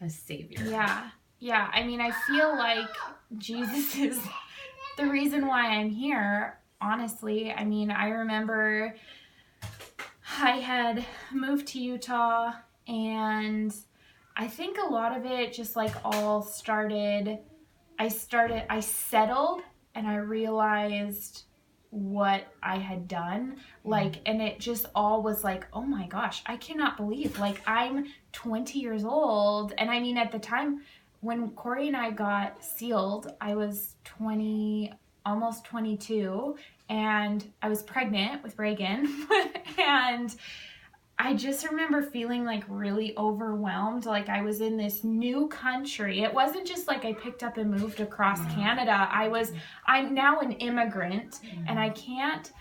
a savior. Yeah. I mean, I feel like Jesus is the reason why I'm here, honestly. I mean, I remember I had moved to Utah, and I think a lot of it just like all started. I settled, and I realized what I had done. Like, and it just all was like, oh my gosh, I cannot believe, like, I'm 20 years old. And I mean, at the time when Corey and I got sealed, I was 20, almost 22, and I was pregnant with Reagan. And I just remember feeling like really overwhelmed. Like I was in this new country. It wasn't just like I picked up and moved across Canada. I'm now an immigrant, and I can't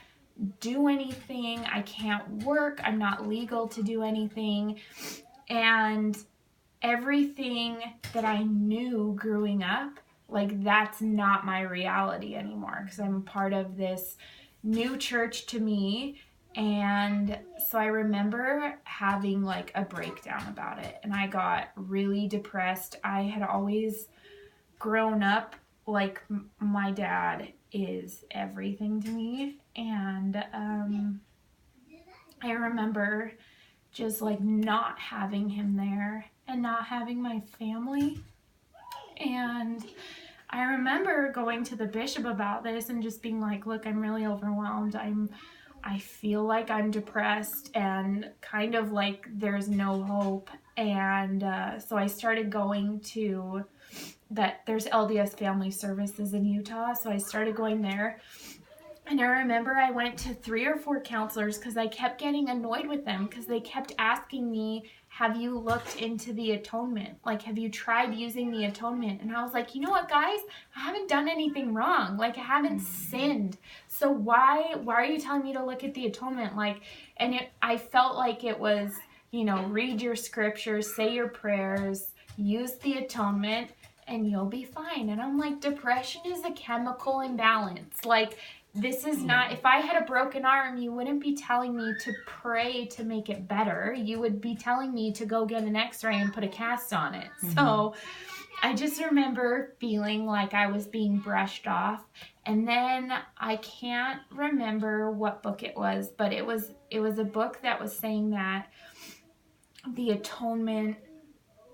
do anything. I can't work. I'm not legal to do anything. And everything that I knew growing up, like that's not my reality anymore, because I'm part of this new church to me. And so I remember having like a breakdown about it, and I got really depressed. I had always grown up like my dad is everything to me, and I remember just like not having him there and not having my family. And I remember going to the bishop about this and just being like, look, I'm really overwhelmed. I feel like I'm depressed and kind of like there's no hope. And so I started going to there's LDS Family Services in Utah. So I started going there. And I remember I went to 3 or 4 counselors because I kept getting annoyed with them, because they kept asking me, have you looked into the atonement? Like, have you tried using the atonement? And I was like, you know what, guys? I haven't done anything wrong. Like, I haven't sinned. So why are you telling me to look at the atonement? Like, and I felt like it was, read your scriptures, say your prayers, use the atonement, and you'll be fine. And I'm like, depression is a chemical imbalance. Like, this is not, if I had a broken arm, you wouldn't be telling me to pray to make it better. You would be telling me to go get an x-ray and put a cast on it. Mm-hmm. So I just remember feeling like I was being brushed off. And then I can't remember what book it was, but it was a book that was saying that the atonement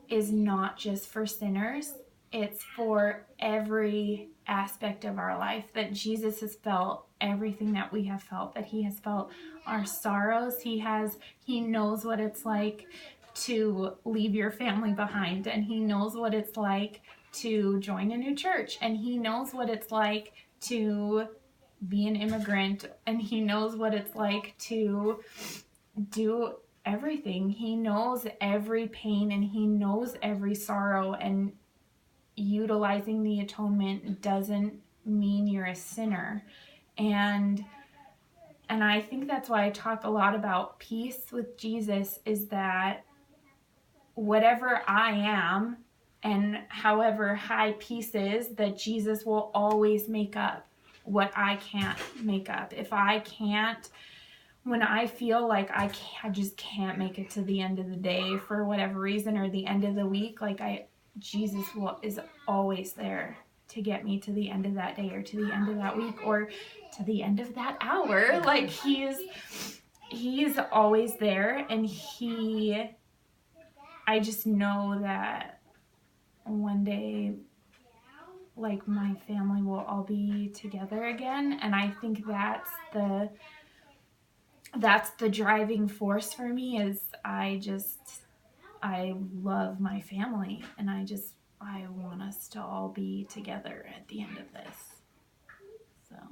is not just for sinners. It's for every aspect of our life, that Jesus has felt everything that we have felt, that he has felt our sorrows. He knows what it's like to leave your family behind, and he knows what it's like to join a new church, and he knows what it's like to be an immigrant, and he knows what it's like to do everything. He knows every pain, and he knows every sorrow, and utilizing the atonement doesn't mean you're a sinner. And I think that's why I talk a lot about peace with Jesus, is that whatever I am and however high peace is, that Jesus will always make up what I can't make up. If I can't, when I feel like I just can't make it to the end of the day for whatever reason, or the end of the week, like Jesus is always there to get me to the end of that day, or to the end of that week, or to the end of that hour. Like he's always there, and I just know that one day, like, my family will all be together again. And I think that's the driving force for me, is I love my family, and I want us to all be together at the end of this.